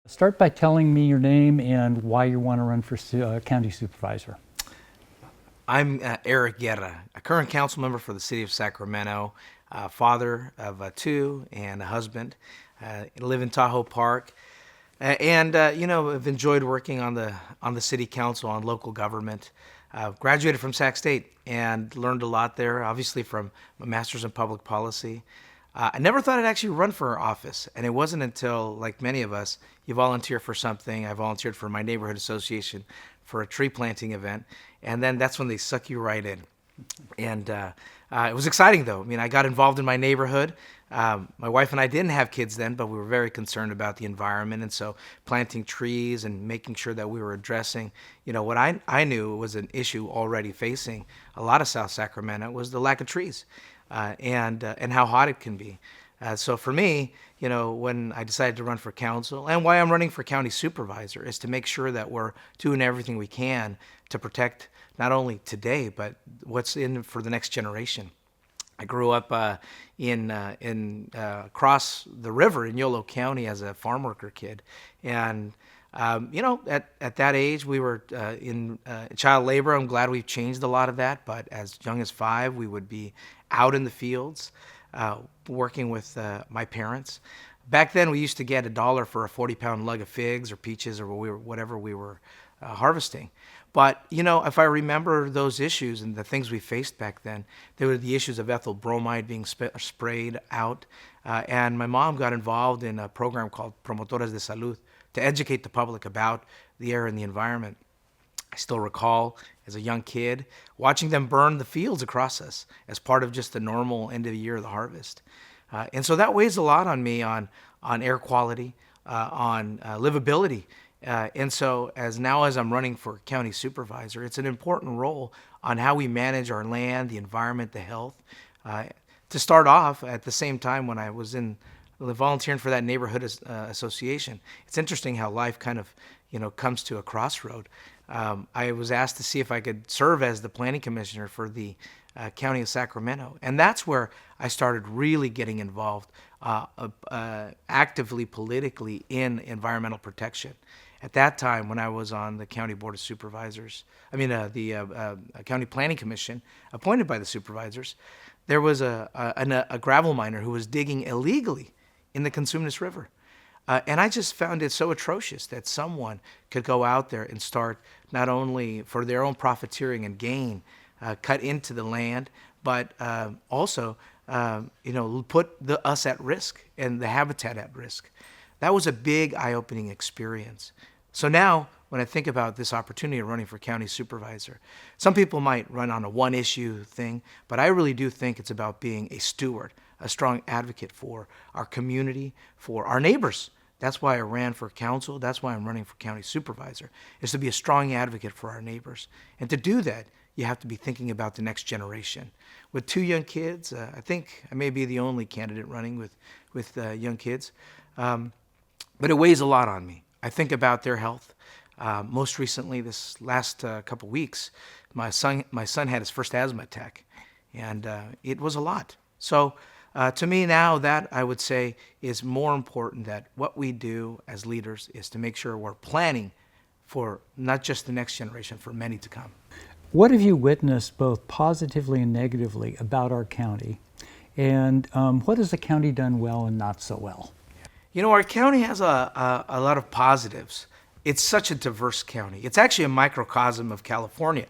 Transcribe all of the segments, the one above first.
Start by telling me your name and why you want to run for county supervisor. I'm Eric Guerra, a current council member for the city of Sacramento, father of two and a husband. Live in Tahoe Park, and I've enjoyed working on the city council, on local government. Graduated from Sac State and learned a lot there, obviously from my master's in public policy. I never thought I'd actually run for office, and it wasn't until, like many of us, you volunteer for something. I volunteered for my neighborhood association for a tree planting event, and then that's when they suck you right in. And it was exciting, though. I mean, I got involved in my neighborhood. My wife and I didn't have kids then, but we were very concerned about the environment, and so planting trees and making sure that we were addressing, what I knew was an issue already facing a lot of South Sacramento was the lack of trees. And how hot it can be. So for me, when I decided to run for council, and why I'm running for county supervisor, is to make sure that we're doing everything we can to protect not only today, but what's in for the next generation. I grew up across the river in Yolo County as a farm worker kid, and at that age, we were in child labor. I'm glad we've changed a lot of that, but as young as 5, we would be out in the fields working with my parents. Back then, we used to get $1 for a 40-pound lug of figs or peaches or whatever we were harvesting. But, if I remember those issues and the things we faced back then, there were the issues of ethyl bromide being sprayed out. And my mom got involved in a program called Promotoras de Salud to educate the public about the air and the environment. I still recall, as a young kid, watching them burn the fields across us as part of just the normal end of the year, the harvest. And so that weighs a lot on me on air quality, on livability. And so as I'm running for county supervisor, it's an important role on how we manage our land, the environment, the health. To start off, at the same time when I was volunteering for that neighborhood association, it's interesting how life kind of, comes to a crossroad. I was asked to see if I could serve as the planning commissioner for the county of Sacramento. And that's where I started really getting involved actively, politically in environmental protection. At that time, when I was on the county board of supervisors, the county planning commission appointed by the supervisors, there was a gravel miner who was digging illegally in the Constituent River. And I just found it so atrocious that someone could go out there and start not only for their own profiteering and gain, cut into the land, but also, put us at risk and the habitat at risk. That was a big eye-opening experience. So now, when I think about this opportunity of running for county supervisor, some people might run on a one-issue thing, but I really do think it's about being a steward, a strong advocate for our community, for our neighbors. That's why I ran for council. That's why I'm running for county supervisor, is to be a strong advocate for our neighbors. And to do that, you have to be thinking about the next generation. With 2 young kids, I think I may be the only candidate running with young kids, but it weighs a lot on me. I think about their health. Most recently, this last couple weeks, my son had his first asthma attack, and it was a lot. So to me now, that I would say is more important, that what we do as leaders is to make sure we're planning for not just the next generation, for many to come. What have you witnessed both positively and negatively about our county? And what has the county done well and not so well? Our county has a lot of positives. It's such a diverse county. It's actually a microcosm of California.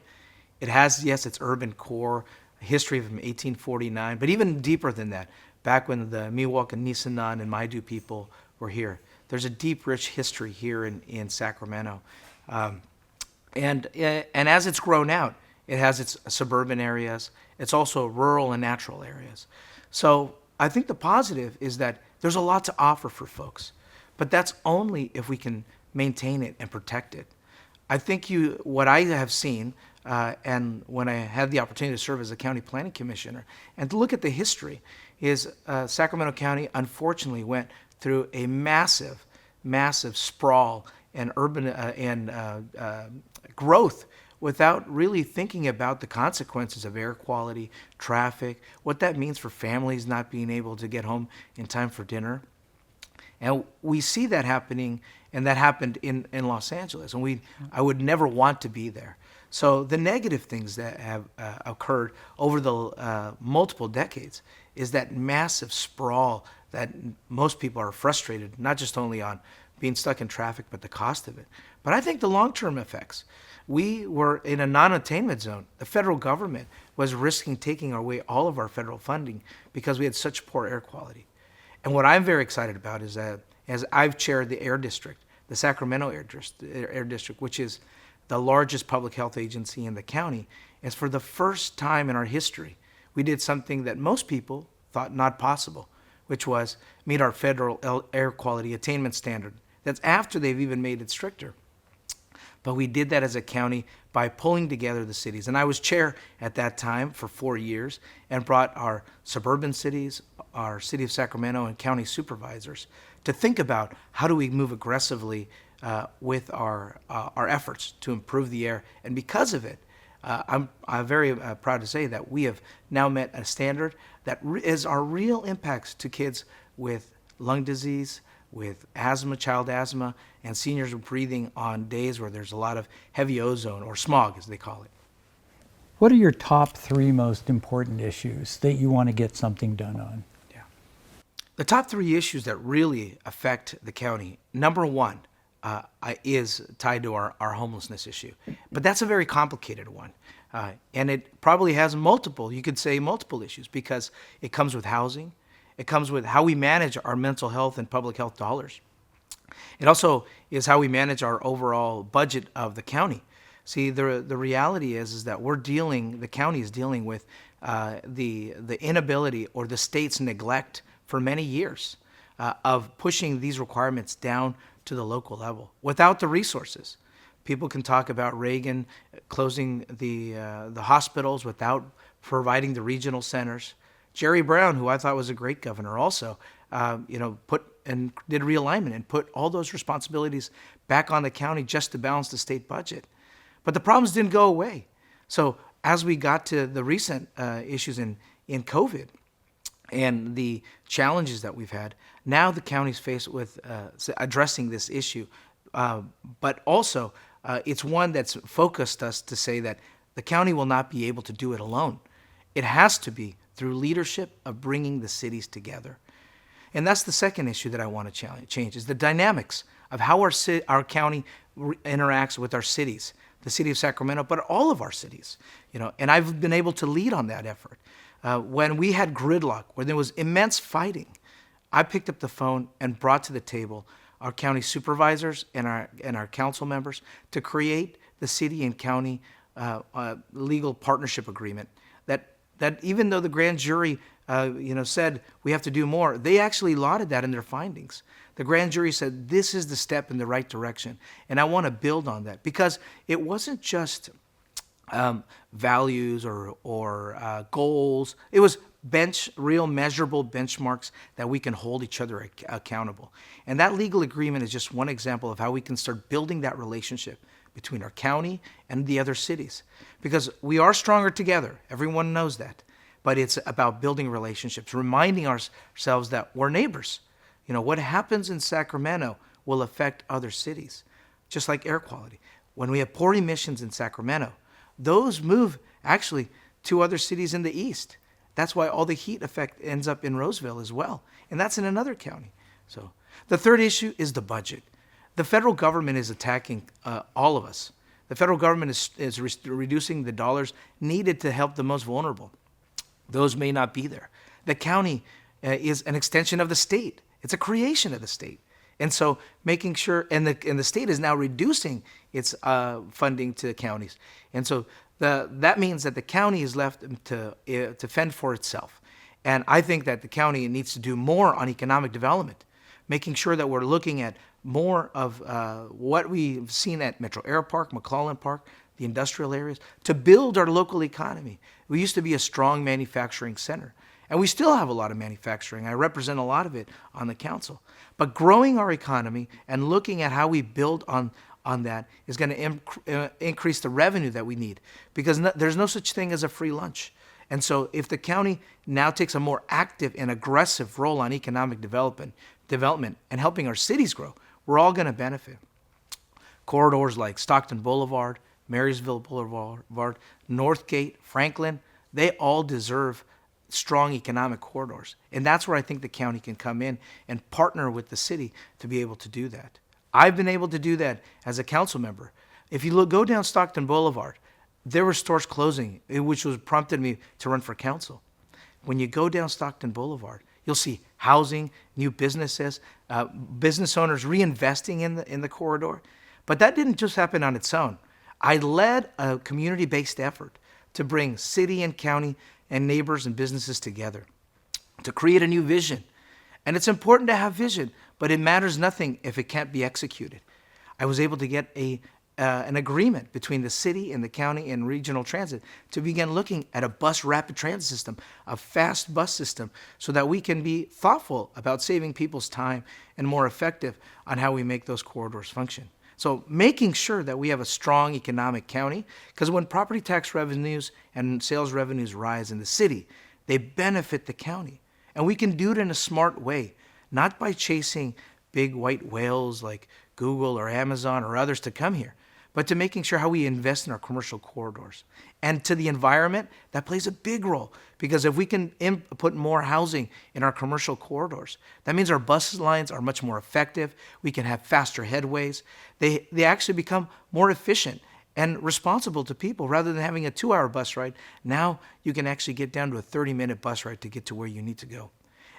It has, yes, its urban core, a history from 1849, but even deeper than that, back when the Miwok and Nisenan and Maidu people were here. There's a deep, rich history here in Sacramento. And as it's grown out, it has its suburban areas. It's also rural and natural areas. So I think the positive is that there's a lot to offer for folks, but that's only if we can maintain it and protect it. I think what I have seen, and when I had the opportunity to serve as a county planning commissioner, and to look at the history, is Sacramento County unfortunately went through a massive sprawl and urban growth without really thinking about the consequences of air quality, traffic, what that means for families not being able to get home in time for dinner. And we see that happening, and that happened in Los Angeles. And I would never want to be there. So the negative things that have occurred over the multiple decades is that massive sprawl that most people are frustrated, not just only on being stuck in traffic, but the cost of it. But I think the long-term effects, we were in a non-attainment zone. The federal government was risking taking away all of our federal funding because we had such poor air quality. And what I'm very excited about is that as I've chaired the air district, the Sacramento Air District, which is the largest public health agency in the county, is for the first time in our history, we did something that most people thought not possible, which was meet our federal air quality attainment standard. That's after they've even made it stricter. But we did that as a county by pulling together the cities. And I was chair at that time for 4 years and brought our suburban cities, our city of Sacramento, and county supervisors to think about how do we move aggressively with our efforts to improve the air. And because of it, I'm very proud to say that we have now met a standard that is our real impacts to kids with lung disease, with asthma, child asthma, and seniors breathing on days where there's a lot of heavy ozone, or smog as they call it. What are your top 3 most important issues that you want to get something done on? Yeah. The top 3 issues that really affect the county, number 1, is tied to our homelessness issue. But that's a very complicated one. And it probably has multiple issues, because it comes with housing. It comes with how we manage our mental health and public health dollars. It also is how we manage our overall budget of the county. See, the reality is that the county is dealing with the inability or the state's neglect for many years of pushing these requirements down to the local level without the resources. People can talk about Reagan closing the hospitals without providing the regional centers. Jerry Brown, who I thought was a great governor, also did realignment and put all those responsibilities back on the county just to balance the state budget. But the problems didn't go away. So as we got to the recent issues in COVID and the challenges that we've had, now the county's faced with addressing this issue. But also, it's one that's focused us to say that the county will not be able to do it alone. It has to be through leadership of bringing the cities together. And that's the second issue that I want to change, is the dynamics of how our county interacts with our cities, the city of Sacramento, but all of our cities. And I've been able to lead on that effort. When we had gridlock, where there was immense fighting, I picked up the phone and brought to the table our county supervisors and our council members to create the city and county legal partnership agreement that even though the grand jury said we have to do more, they actually lauded that in their findings. The grand jury said this is the step in the right direction, and I want to build on that, because it wasn't just values or goals. It was real measurable benchmarks that we can hold each other accountable. And that legal agreement is just one example of how we can start building that relationship between our county and the other cities. Because we are stronger together. Everyone knows that. But it's about building relationships, reminding ourselves that we're neighbors. What happens in Sacramento will affect other cities, just like air quality. When we have poor emissions in Sacramento, those move actually to other cities in the east. That's why all the heat effect ends up in Roseville as well. And that's in another county. So the third issue is the budget. The federal government is attacking all of us. The federal government is reducing the dollars needed to help the most vulnerable. Those may not be there. The county is an extension of the state. It's a creation of the state. And so making sure, and the state is now reducing its funding to counties. And so that means that the county is left to fend for itself. And I think that the county needs to do more on economic development, making sure that we're looking at more of what we've seen at Metro Air Park, McClellan Park, the industrial areas, to build our local economy. We used to be a strong manufacturing center, and we still have a lot of manufacturing. I represent a lot of it on the council. But growing our economy and looking at how we build on that is going to increase the revenue that we need, because there's no such thing as a free lunch. And so if the county now takes a more active and aggressive role on economic development and helping our cities grow, we're all going to benefit. Corridors like Stockton Boulevard, Marysville Boulevard, Northgate, Franklin, they all deserve strong economic corridors. And that's where I think the county can come in and partner with the city to be able to do that. I've been able to do that as a council member. If you go down Stockton Boulevard, there were stores closing, which was prompted me to run for council. When you go down Stockton Boulevard, you'll see housing, new businesses, business owners reinvesting in the corridor. But that didn't just happen on its own. I led a community-based effort to bring city and county and neighbors and businesses together to create a new vision. And it's important to have vision, but it matters nothing if it can't be executed. I was able to get an agreement between the city and the county and regional transit to begin looking at a bus rapid transit system, a fast bus system, so that we can be thoughtful about saving people's time and more effective on how we make those corridors function. So making sure that we have a strong economic county, because when property tax revenues and sales revenues rise in the city, they benefit the county. And we can do it in a smart way, not by chasing big white whales like Google or Amazon or others to come here, but to making sure how we invest in our commercial corridors. And to the environment, that plays a big role, because if we can put more housing in our commercial corridors, that means our bus lines are much more effective. We can have faster headways. They actually become more efficient and responsible to people. Rather than having a 2-hour bus ride, now you can actually get down to a 30-minute bus ride to get to where you need to go.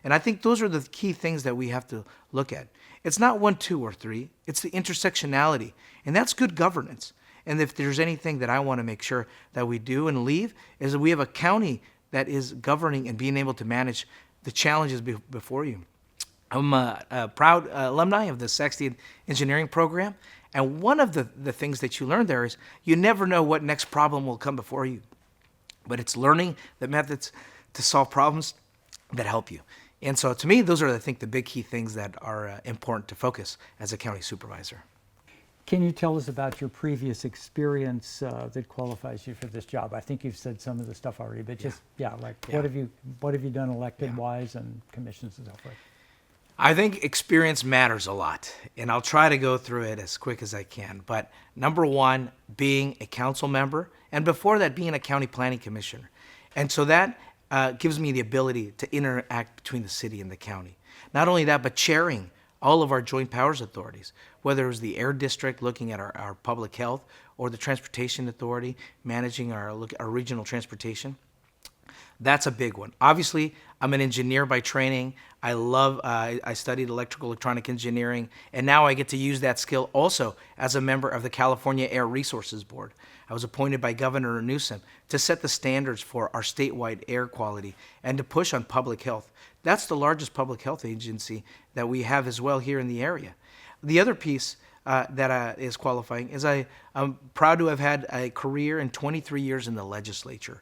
And I think those are the key things that we have to look at. It's not 1, 2, or 3. It's the intersectionality. And that's good governance. And if there's anything that I want to make sure that we do and leave, is that we have a county that is governing and being able to manage the challenges before you. I'm a proud alumni of the Saxton Engineering Program. And one of the things that you learn there is you never know what next problem will come before you. But it's learning the methods to solve problems that help you. And so to me, those are, I think, the big key things that are important to focus as a county supervisor. Can you tell us about your previous experience that qualifies you for this job? I think you've said some of the stuff already, but just, what have you done elected-wise and commissions and so forth? I think experience matters a lot, and I'll try to go through it as quick as I can. But number one, being a council member, and before that, being a county planning commissioner. And so that gives me the ability to interact between the city and the county. Not only that, but chairing all of our joint powers authorities, whether it was the air district looking at our public health, or the transportation authority managing our regional transportation. That's a big one. Obviously, I'm an engineer by training. I studied electrical electronic engineering, and now I get to use that skill also as a member of the California Air Resources Board. I was appointed by Governor Newsom to set the standards for our statewide air quality and to push on public health. That's the largest public health agency that we have as well here in the area. The other piece that is qualifying is I'm proud to have had a career in 23 years in the legislature.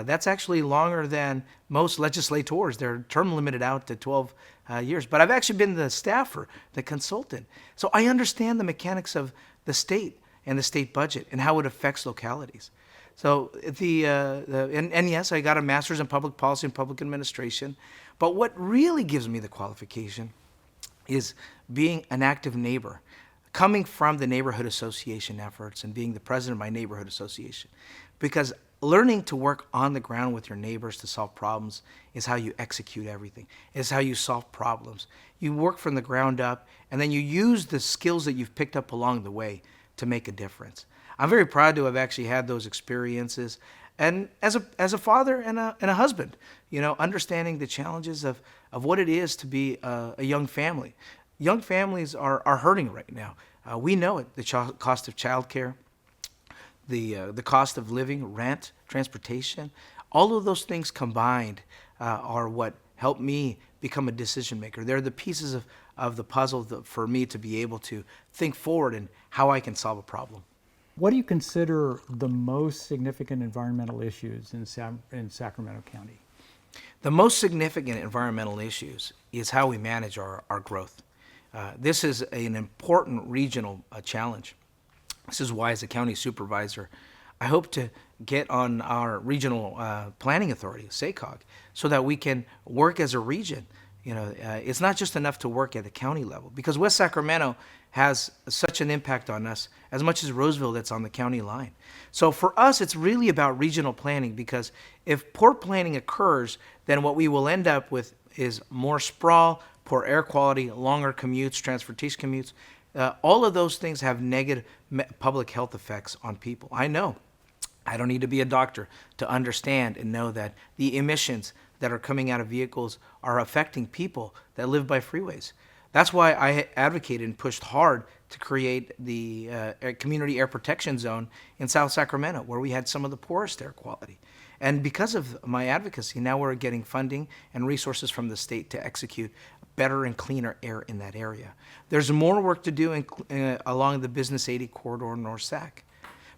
That's actually longer than most legislators. They're term limited out to 12 years. But I've actually been the staffer, the consultant. So I understand the mechanics of the state and the state budget and how it affects localities. So and yes, I got a master's in public policy and public administration. But what really gives me the qualification is being an active neighbor, coming from the neighborhood association efforts and being the president of my neighborhood association. Because learning to work on the ground with your neighbors to solve problems is how you execute everything. It's how you solve problems. You work from the ground up, and then you use the skills that you've picked up along the way to make a difference. I'm very proud to have actually had those experiences, and as a father and a husband, understanding the challenges of what it is to be a young family. Young families are hurting right now. We know it, the cost of childcare, the cost of living, rent, transportation, all of those things combined are what helped me become a decision maker. They're the pieces of the puzzle for me to be able to think forward and how I can solve a problem. What do you consider the most significant environmental issues in Sacramento County? The most significant environmental issues is how we manage our growth. This is an important regional challenge. This is why, as a county supervisor, I hope to get on our regional planning authority, SACOG, so that we can work as a region. It's not just enough to work at the county level, because West Sacramento has such an impact on us as much as Roseville that's on the county line. So for us, it's really about regional planning, because if poor planning occurs, then what we will end up with is more sprawl, poor air quality, longer commutes, transportation commutes. All of those things have negative public health effects on people. I know. I don't need to be a doctor to understand and know that the emissions that are coming out of vehicles are affecting people that live by freeways. That's why I advocated and pushed hard to create the community air protection zone in South Sacramento, where we had some of the poorest air quality. And because of my advocacy, now we're getting funding and resources from the state to execute better and cleaner air in that area. There's more work to do along the Business 80 corridor, North Sac.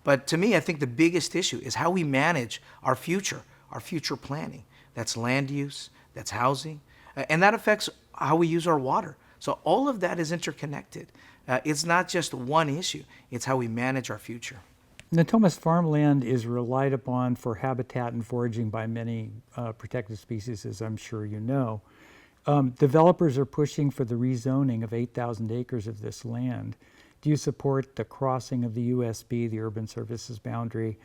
But to me, I think the biggest issue is how we manage our future planning. That's land use, that's housing, and that affects how we use our water. So all of that is interconnected. It's not just one issue, it's how we manage our future. Natomas farmland is relied upon for habitat and foraging by many protected species, as I'm sure you know. Developers are pushing for the rezoning of 8,000 acres of this land. Do you support the crossing of the USB, the Urban Services Boundary,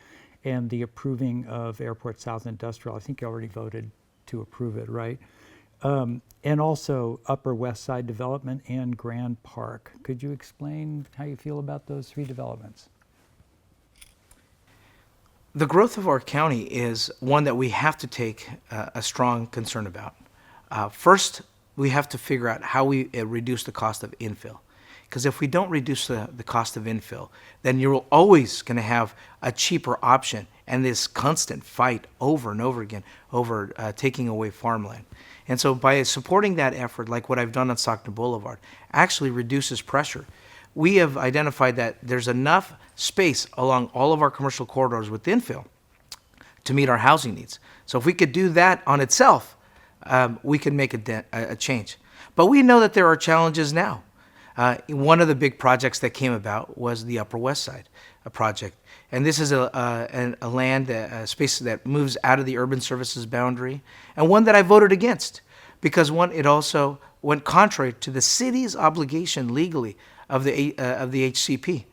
and the approving of Airport South Industrial? I think you already voted to approve it, right? And also Upper West Side Development and Grand Park. Could you explain how you feel about those three developments? The growth of our county is one that we have to take a strong concern about. First, we have to figure out how we reduce the cost of infill. Because if we don't reduce the cost of infill, then you're always going to have a cheaper option and this constant fight over and over again over taking away farmland. And so by supporting that effort, like what I've done on Stockton Boulevard, actually reduces pressure. We have identified that there's enough space along all of our commercial corridors with infill to meet our housing needs. So if we could do that on itself, we can make a change. But we know that there are challenges now. One of the big projects that came about was the Upper West Side project. And this is a land, a space that moves out of the urban services boundary, and one that I voted against because it also went contrary to the city's obligation legally of the HCP.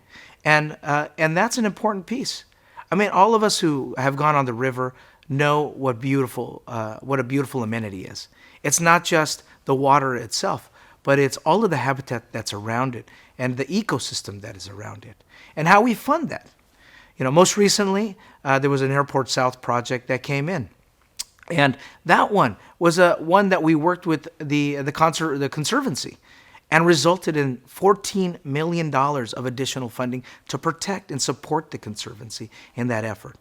And that's an important piece. I mean, all of us who have gone on the river know what a beautiful amenity is. It's not just the water itself, but it's all of the habitat that's around it and the ecosystem that is around it, and how we fund that. Most recently, there was an Airport South project that came in, and that one was one that we worked with the Conservancy, and resulted in $14 million of additional funding to protect and support the Conservancy in that effort.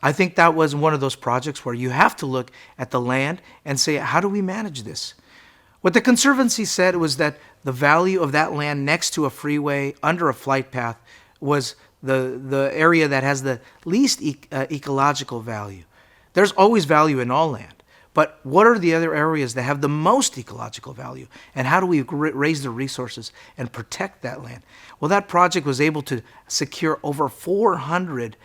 I think that was one of those projects where you have to look at the land and say, how do we manage this? What the Conservancy said was that the value of that land next to a freeway, under a flight path, was the area that has the least ecological value. There's always value in all land, but what are the other areas that have the most ecological value? And how do we raise the resources and protect that land? Well, that project was able to secure over 400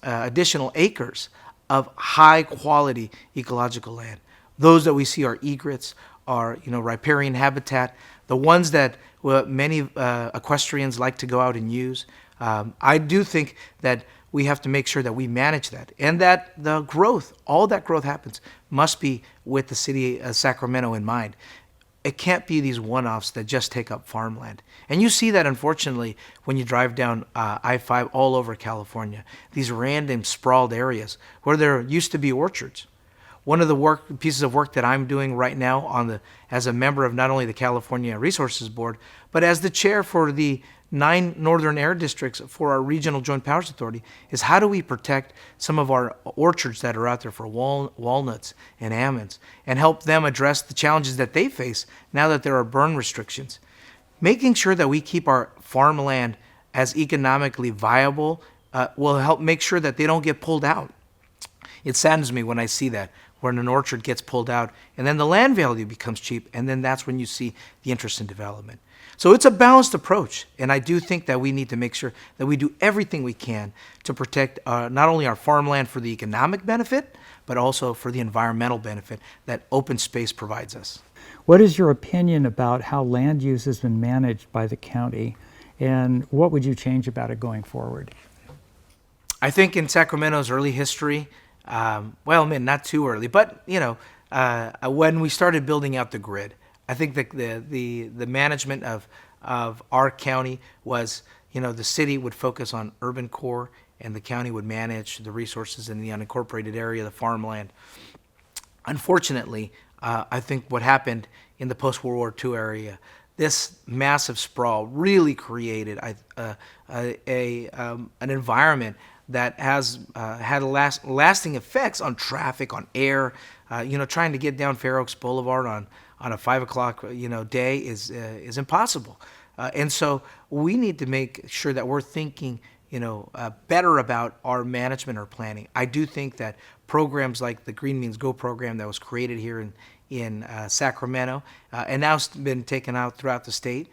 additional acres of high quality ecological land. Those that we see are egrets, are riparian habitat, the ones that many equestrians like to go out and use. I do think that we have to make sure that we manage that, and that the growth, all that growth happens, must be with the city of Sacramento in mind. It can't be these one-offs that just take up farmland. And you see that, unfortunately, when you drive down I-5 all over California, these random sprawled areas where there used to be orchards. One of the pieces of work that I'm doing right now as a member of not only the California Resources Board, but as the chair for the 9 northern air districts for our Regional Joint Powers Authority, is how do we protect some of our orchards that are out there for walnuts and almonds, and help them address the challenges that they face now that there are burn restrictions. Making sure that we keep our farmland as economically viable will help make sure that they don't get pulled out. It saddens me when I see that, when an orchard gets pulled out, and then the land value becomes cheap, and then that's when you see the interest in development. So it's a balanced approach, and I do think that we need to make sure that we do everything we can to protect not only our farmland for the economic benefit, but also for the environmental benefit that open space provides us. What is your opinion about how land use has been managed by the county, and what would you change about it going forward? I think in Sacramento's early history, well, I mean, not too early, but when we started building out the grid, I think that the management of our county was, the city would focus on urban core, and the county would manage the resources in the unincorporated area, the farmland. Unfortunately, I think what happened in the post-World War II area, this massive sprawl really created an environment that has had lasting effects on traffic, on air. Trying to get down Fair Oaks Boulevard on a 5 o'clock day is impossible. And so we need to make sure that we're thinking better about our management or planning. I do think that programs like the Green Means Go program that was created here in Sacramento and now been taken out throughout the state,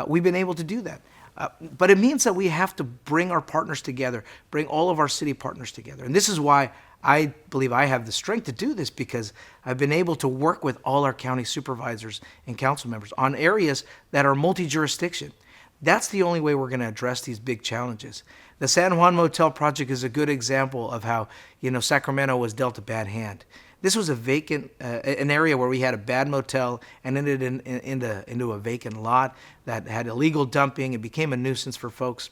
we've been able to do that. But it means that we have to bring our partners together, bring all of our city partners together. And this is why I believe I have the strength to do this, because I've been able to work with all our county supervisors and council members on areas that are multi-jurisdiction. That's the only way we're going to address these big challenges. The San Juan Motel project is a good example of how, Sacramento was dealt a bad hand. This was a vacant, an area where we had a bad motel and ended into a vacant lot that had illegal dumping. It became a nuisance for folks.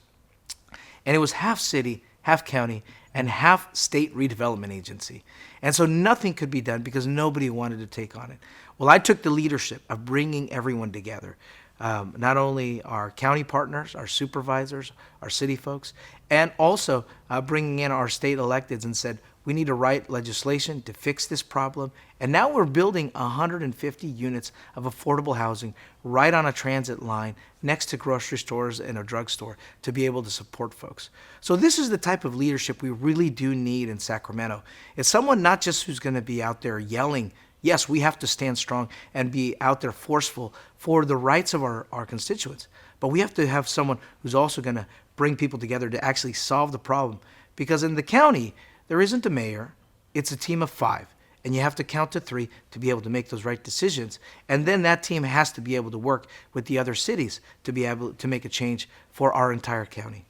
And it was half city, half county, and half state redevelopment agency. And so nothing could be done because nobody wanted to take on it. Well, I took the leadership of bringing everyone together. Not only our county partners, our supervisors, our city folks, and also bringing in our state electeds and said, we need to write legislation to fix this problem. And now we're building 150 units of affordable housing right on a transit line next to grocery stores and a drugstore to be able to support folks. So this is the type of leadership we really do need in Sacramento. It's someone not just who's going to be out there yelling. Yes, we have to stand strong and be out there forceful for the rights of our constituents. But we have to have someone who's also going to bring people together to actually solve the problem. Because in the county, there isn't a mayor, it's a team of 5. And you have to count to 3 to be able to make those right decisions. And then that team has to be able to work with the other cities to be able to make a change for our entire county.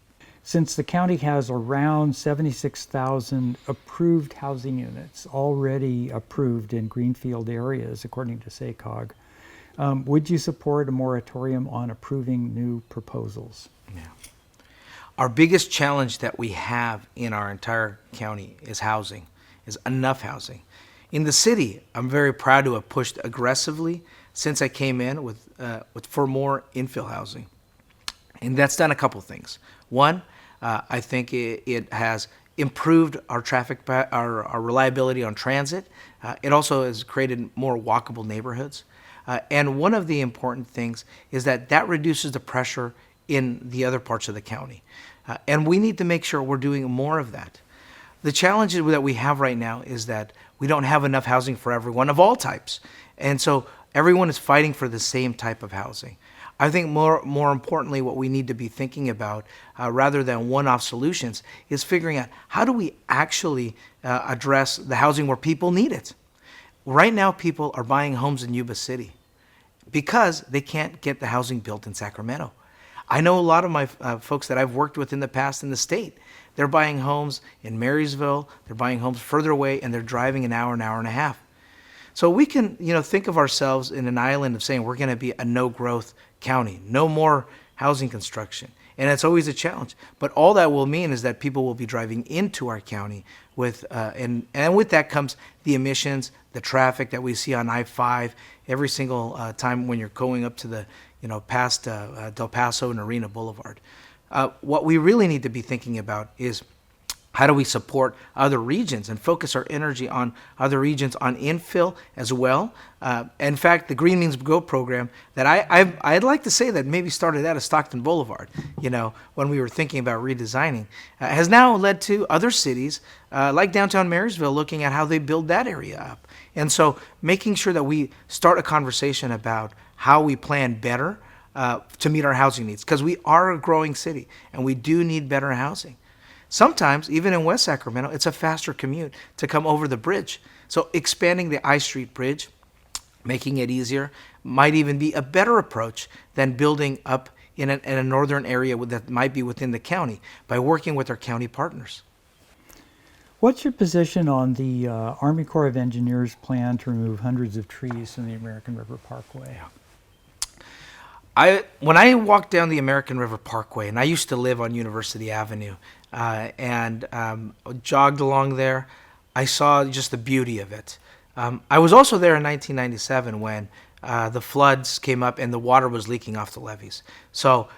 Since the county has around 76,000 approved housing units already approved in greenfield areas, according to SACOG, would you support a moratorium on approving new proposals? Yeah. Our biggest challenge that we have in our entire county is housing, is enough housing. In the city, I'm very proud to have pushed aggressively since I came in with for more infill housing. And that's done a couple things. One, I think it has improved our our reliability on transit. It also has created more walkable neighborhoods. And one of the important things is that reduces the pressure in the other parts of the county. And we need to make sure we're doing more of that. The challenge that we have right now is that we don't have enough housing for everyone of all types. And so everyone is fighting for the same type of housing. I think more importantly, what we need to be thinking about, rather than one-off solutions, is figuring out how do we actually address the housing where people need it. Right now, people are buying homes in Yuba City because they can't get the housing built in Sacramento. I know a lot of my folks that I've worked with in the past in the state. They're buying homes in Marysville, they're buying homes further away, and they're driving an hour and a half. So we can, think of ourselves in an island of saying we're going to be a no-growth county, no more housing construction. And it's always a challenge. But all that will mean is that people will be driving into our county with, and with that comes the emissions, the traffic that we see on I-5 every single time when you're going up to the, past Del Paso and Arena Boulevard. What we really need to be thinking about is How do we support other regions and focus our energy on other regions, on infill as well? In fact, the Green Means Go program that I'd like to say that maybe started out at Stockton Boulevard, when we were thinking about redesigning, has now led to other cities like downtown Marysville looking at how they build that area up. And so making sure that we start a conversation about how we plan better to meet our housing needs, because we are a growing city and we do need better housing. Sometimes, even in West Sacramento, it's a faster commute to come over the bridge. So expanding the I Street Bridge, making it easier, might even be a better approach than building up in a northern area that might be within the county by working with our county partners. What's your position on the Army Corps of Engineers plan to remove hundreds of trees from the American River Parkway? When I walked down the American River Parkway, and I used to live on University Avenue, and jogged along there, I saw just the beauty of it. I was also there in 1997 when the floods came up and the water was leaking off the levees. So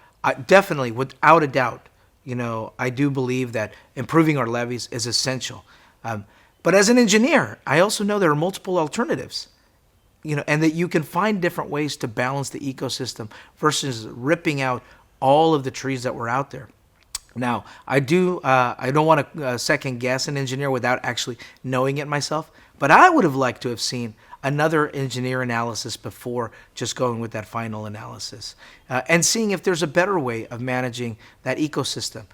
definitely, without a doubt, I do believe that improving our levees is essential. But as an engineer, I also know there are multiple alternatives. And that you can find different ways to balance the ecosystem versus ripping out all of the trees that were out there. Now, I don't want to second guess an engineer without actually knowing it myself, but I would have liked to have seen another engineer analysis before just going with that final analysis and seeing if there's a better way of managing that ecosystem.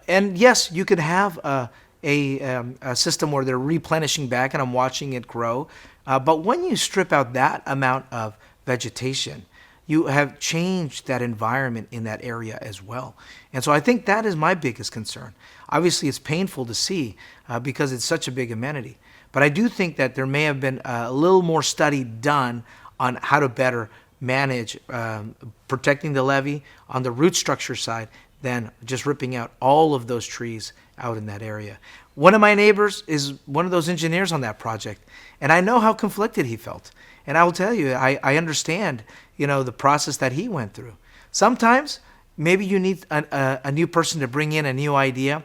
And yes, you could have a system where they're replenishing back and I'm watching it grow. But when you strip out that amount of vegetation, you have changed that environment in that area as well. And so I think that is my biggest concern. Obviously, it's painful to see because it's such a big amenity. But I do think that there may have been a little more study done on how to better manage protecting the levee on the root structure side than just ripping out all of those trees out in that area. One of my neighbors is one of those engineers on that project, and I know how conflicted he felt. And I will tell you, I understand, the process that he went through. Sometimes, maybe you need a new person to bring in a new idea,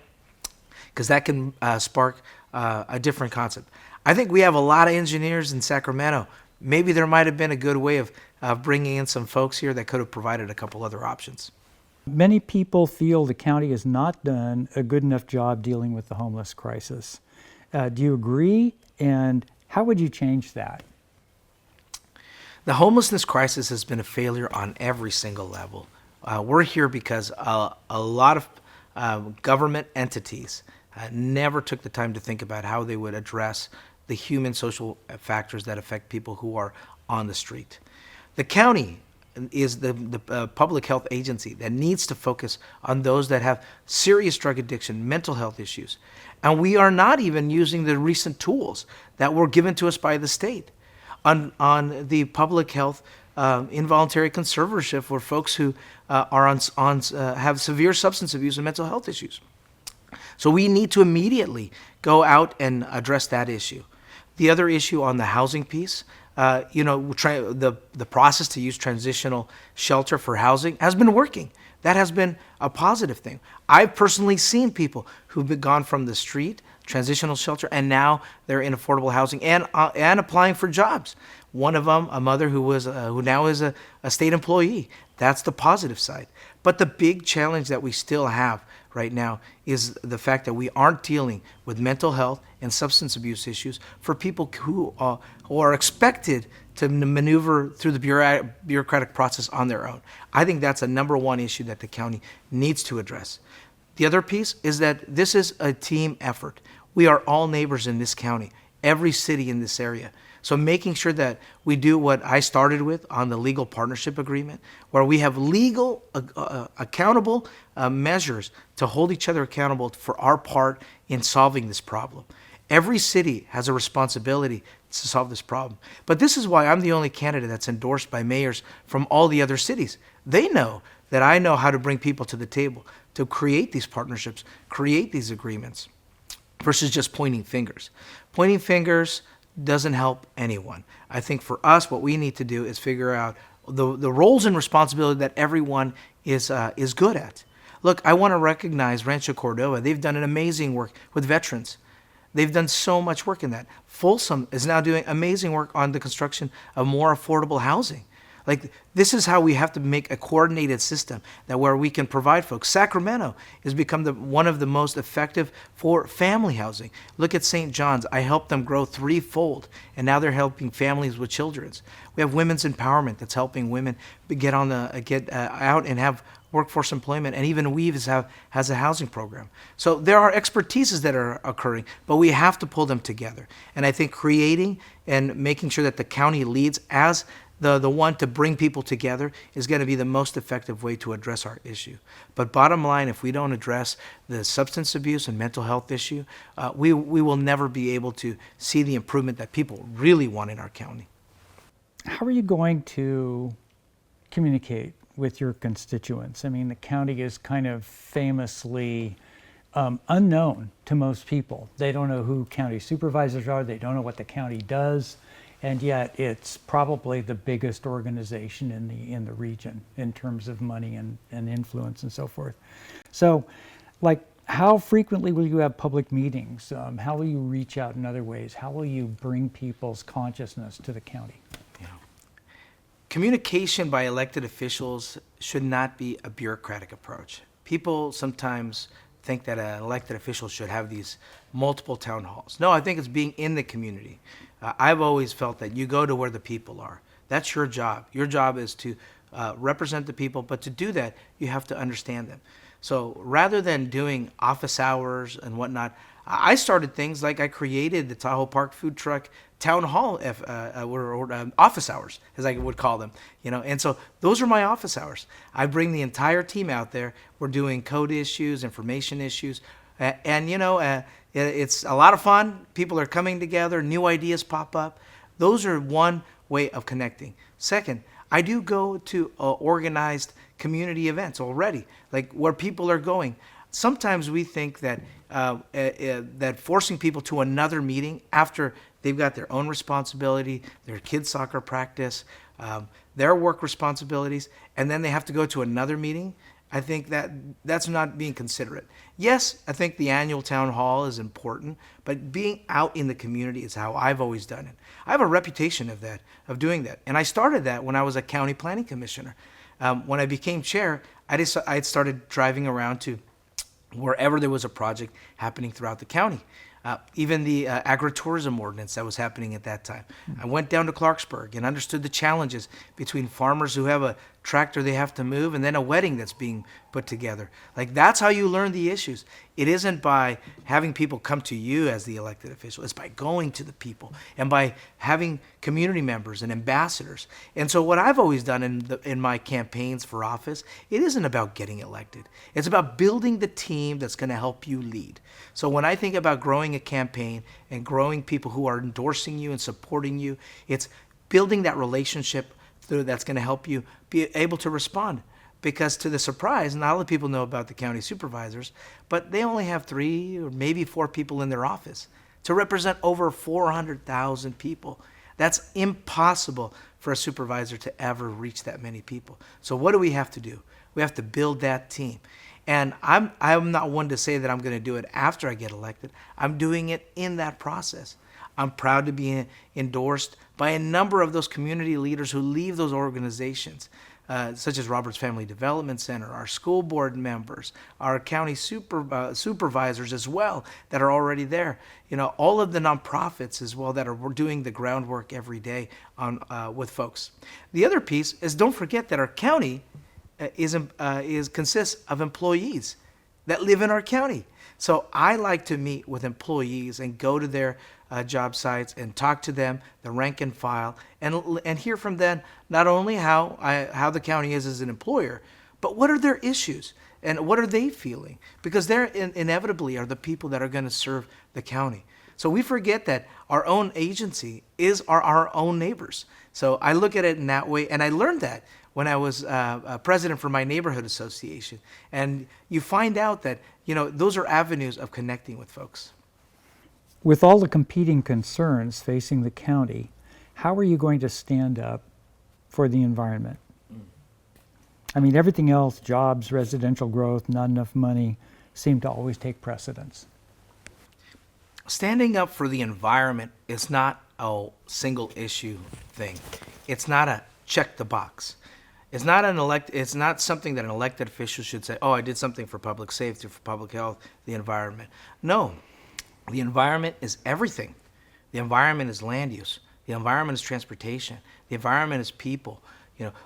because that can spark a different concept. I think we have a lot of engineers in Sacramento. Maybe there might have been a good way of bringing in some folks here that could have provided a couple other options. Many people feel the county has not done a good enough job dealing with the homeless crisis. Do you agree? And how would you change that? The homelessness crisis has been a failure on every single level. We're here because a lot of government entities never took the time to think about how they would address the human social factors that affect people who are on the street. The county is the public health agency that needs to focus on those that have serious drug addiction, mental health issues. And we are not even using the recent tools that were given to us by the state on the public health involuntary conservatorship for folks who have severe substance abuse and mental health issues. So we need to immediately go out and address that issue. The other issue on the housing piece, the process to use transitional shelter for housing has been working. That has been a positive thing. I've personally seen people who've gone from the street, transitional shelter, and now they're in affordable housing and applying for jobs. One of them, a mother who now is a state employee. That's the positive side. But the big challenge that we still have right now is the fact that we aren't dealing with mental health and substance abuse issues for people who are expected to maneuver through the bureaucratic process on their own. I think that's a number one issue that the county needs to address. The other piece is that this is a team effort. We are all neighbors in this county, every city in this area. So making sure that we do what I started with on the legal partnership agreement, where we have legal accountable measures to hold each other accountable for our part in solving this problem. Every city has a responsibility to solve this problem. But this is why I'm the only candidate that's endorsed by mayors from all the other cities. They know that I know how to bring people to the table to create these partnerships, create these agreements, versus just pointing fingers. Pointing fingers doesn't help anyone. I think for us, what we need to do is figure out the roles and responsibility that everyone is good at. Look, I want to recognize Rancho Cordova. They've done an amazing work with veterans. They've done so much work in that. Folsom is now doing amazing work on the construction of more affordable housing. Like, this is how we have to make a coordinated system that where we can provide folks. Sacramento has become one of the most effective for family housing. Look at St. John's. I helped them grow threefold, and now they're helping families with children. We have women's empowerment that's helping women get out and have workforce employment, and even Weave has a housing program. So there are expertises that are occurring, but we have to pull them together. And I think creating and making sure that the county leads as the one to bring people together is going to be the most effective way to address our issue. But bottom line, if we don't address the substance abuse and mental health issue, we will never be able to see the improvement that people really want in our county. How are you going to communicate with your constituents? I mean, the county is kind of famously unknown to most people. They don't know who county supervisors are. They don't know what the county does. And yet it's probably the biggest organization in the region in terms of money and influence and so forth. So, like, how frequently will you have public meetings? How will you reach out in other ways? How will you bring people's consciousness to the county? Yeah. Communication by elected officials should not be a bureaucratic approach. People sometimes think that an elected official should have these multiple town halls. No, I think it's being in the community. I've always felt that you go to where the people are. That's your job. Your job is to represent the people, but to do that, you have to understand them. So rather than doing office hours and whatnot, I started things like I created the Tahoe Park Food Truck Town Hall office hours, as I would call them. And so those are my office hours. I bring the entire team out there. We're doing code issues, information issues, and it's a lot of fun. People are coming together, new ideas pop up. Those are one way of connecting. Second, I do go to organized community events already, like where people are going. Sometimes we think that that forcing people to another meeting after they've got their own responsibility, their kids' soccer practice, their work responsibilities, and then they have to go to another meeting, I think that's not being considerate. Yes, I think the annual town hall is important, but being out in the community is how I've always done it. I have a reputation of doing that. And I started that when I was a county planning commissioner. When I became chair, I started driving around to wherever there was a project happening throughout the county. Even the agritourism ordinance that was happening at that time. I went down to Clarksburg and understood the challenges between farmers who have a tractor they have to move and then a wedding that's being put together. Like, that's how you learn the issues. It isn't by having people come to you as the elected official. It's by going to the people and by having community members and ambassadors. And so what I've always done in my campaigns for office, it isn't about getting elected. It's about building the team that's going to help you lead. So when I think about growing a campaign and growing people who are endorsing you and supporting you, it's building that relationship that's going to help you be able to respond. Because to the surprise, not a lot of people know about the county supervisors, but they only have 3 or maybe 4 people in their office to represent over 400,000 people. That's impossible for a supervisor to ever reach that many people. So what do we have to do? We have to build that team. And I'm not one to say that I'm going to do it after I get elected. I'm doing it in that process. I'm proud to be endorsed by a number of those community leaders who leave those organizations, such as Roberts Family Development Center, our school board members, our county supervisors as well that are already there. All of the nonprofits as well that are doing the groundwork every day with folks. The other piece is, don't forget that our county consists of employees that live in our county. So I like to meet with employees and go to their job sites and talk to them, the rank and file, and hear from them not only how the county is as an employer, but what are their issues and what are they feeling? Because they're inevitably are the people that are going to serve the county. So we forget that our own agency is our own neighbors. So I look at it in that way, and I learned that when I was president for my neighborhood association. And you find out that, those are avenues of connecting with folks. With all the competing concerns facing the county, how are you going to stand up for the environment? I mean, everything else, jobs, residential growth, not enough money, seem to always take precedence. Standing up for the environment is not a single issue thing. It's not a check the box. It's not something that an elected official should say, "Oh, I did something for public safety, for public health, the environment." No. The environment is everything. The environment is land use. The environment is transportation. The environment is people.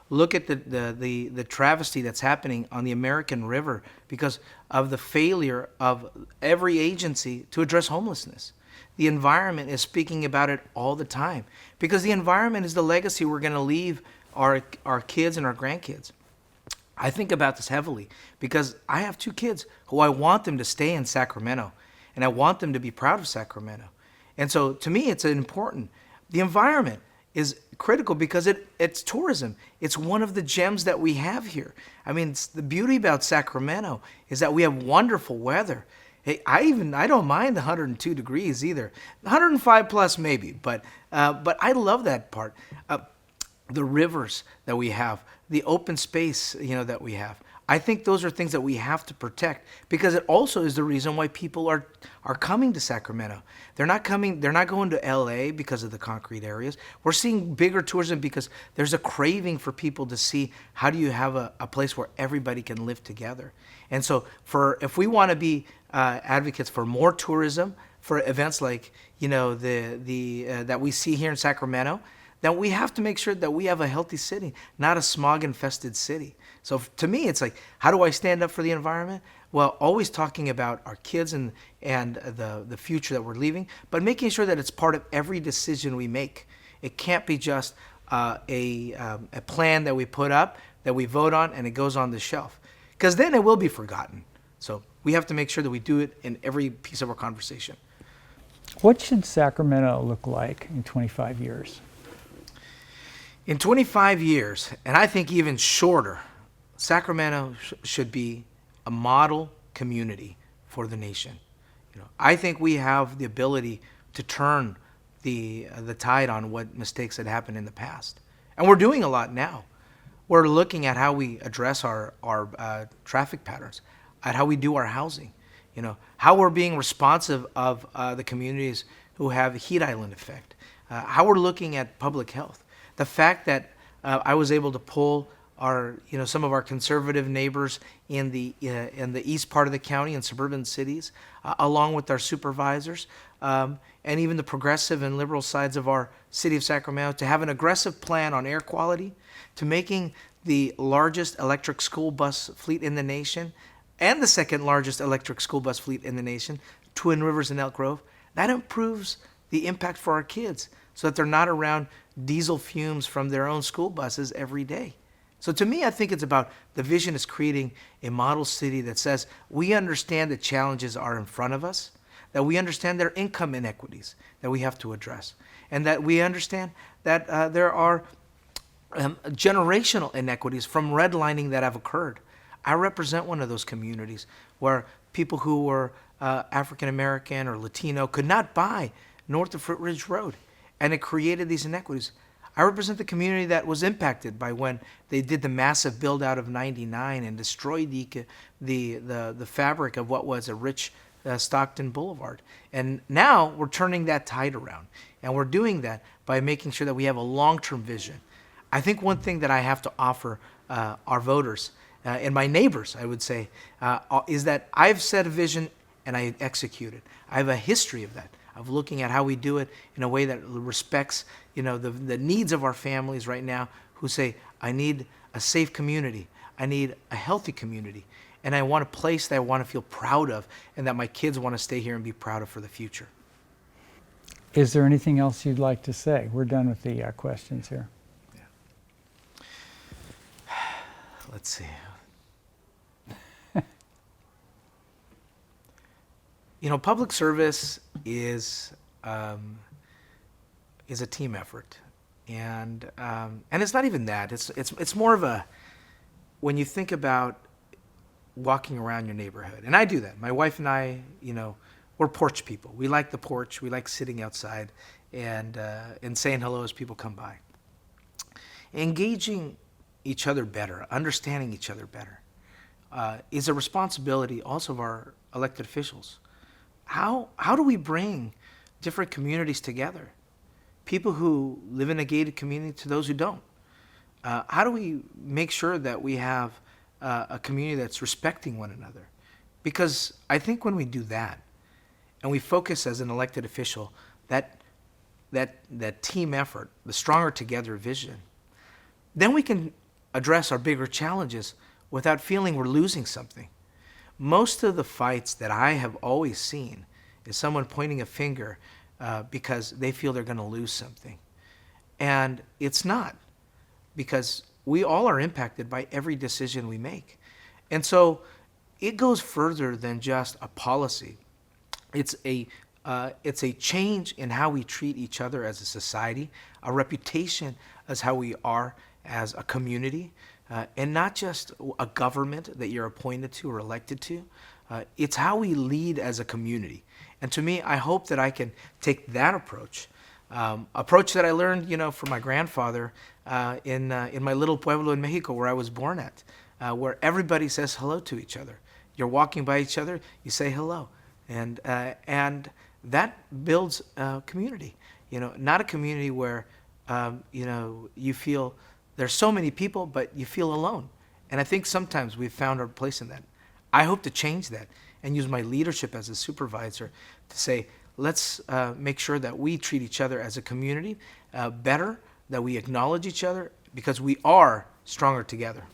Look at the travesty that's happening on the American River because of the failure of every agency to address homelessness. The environment is speaking about it all the time because the environment is the legacy we're going to leave our kids and our grandkids. I think about this heavily because I have 2 kids who I want them to stay in Sacramento, and I want them to be proud of Sacramento. And so to me, it's important. The environment is critical because it's tourism. It's one of the gems that we have here. I mean, the beauty about Sacramento is that we have wonderful weather. Hey, I don't mind the 102 degrees either. 105 plus maybe, but I love that part. The rivers that we have, the open space, that we have. I think those are things that we have to protect because it also is the reason why people are coming to Sacramento. They're not going to LA because of the concrete areas. We're seeing bigger tourism because there's a craving for people to see how do you have a place where everybody can live together. And so if we want to be advocates for more tourism, for events like, that we see here in Sacramento, then we have to make sure that we have a healthy city, not a smog-infested city. So to me, it's like, how do I stand up for the environment? Well, always talking about our kids and the future that we're leaving, but making sure that it's part of every decision we make. It can't be just a plan that we put up, that we vote on, and it goes on the shelf. Because then it will be forgotten. So we have to make sure that we do it in every piece of our conversation. What should Sacramento look like in 25 years? In 25 years, and I think even shorter, Sacramento should be a model community for the nation. I think we have the ability to turn the tide on what mistakes had happened in the past. And we're doing a lot now. We're looking at how we address our traffic patterns, at how we do our housing, how we're being responsive of the communities who have a heat island effect, how we're looking at public health. The fact that I was able to pull some of our conservative neighbors in the east part of the county and suburban cities, along with our supervisors, and even the progressive and liberal sides of our city of Sacramento, to have an aggressive plan on air quality, to making the largest electric school bus fleet in the nation, and the second largest electric school bus fleet in the nation, Twin Rivers and Elk Grove. That improves the impact for our kids, so that they're not around diesel fumes from their own school buses every day. So to me, I think it's about the vision is creating a model city that says we understand the challenges are in front of us, that we understand there are income inequities that we have to address, and that we understand that there are generational inequities from redlining that have occurred. I represent one of those communities where people who were African American or Latino could not buy north of Fruit Ridge Road. And it created these inequities. I represent the community that was impacted by when they did the massive build out of 99 and destroyed the fabric of what was a rich Stockton Boulevard. And now we're turning that tide around. And we're doing that by making sure that we have a long-term vision. I think one thing that I have to offer our voters and my neighbors, I would say, is that I've set a vision and I execute it. I have a history of that, of looking at how we do it in a way that respects, the needs of our families right now who say, I need a safe community. I need a healthy community. And I want a place that I want to feel proud of and that my kids want to stay here and be proud of for the future. Is there anything else you'd like to say? We're done with the questions here. Yeah. Let's see. Public service is a team effort, and it's not even that. It's more of a, when you think about walking around your neighborhood, and I do that. My wife and I, we're porch people. We like the porch. We like sitting outside and saying hello as people come by. Engaging each other better, understanding each other better, is a responsibility also of our elected officials. How do we bring different communities together? People who live in a gated community to those who don't. How do we make sure that we have a community that's respecting one another? Because I think when we do that, and we focus as an elected official, that team effort, the stronger together vision, then we can address our bigger challenges without feeling we're losing something. Most of the fights that I have always seen is someone pointing a finger because they feel they're going to lose something. And it's not, because we all are impacted by every decision we make. And so it goes further than just a policy. It's a change in how we treat each other as a society, a reputation as how we are as a community, and not just a government that you're appointed to or elected to. It's how we lead as a community. And to me, I hope that I can take that approach that I learned, from my grandfather in my little pueblo in Mexico where I was born at, where everybody says hello to each other. You're walking by each other, you say hello. And that builds a community, not a community where, you feel there's so many people, but you feel alone. And I think sometimes we've found our place in that. I hope to change that and use my leadership as a supervisor to say, let's make sure that we treat each other as a community better, that we acknowledge each other, because we are stronger together.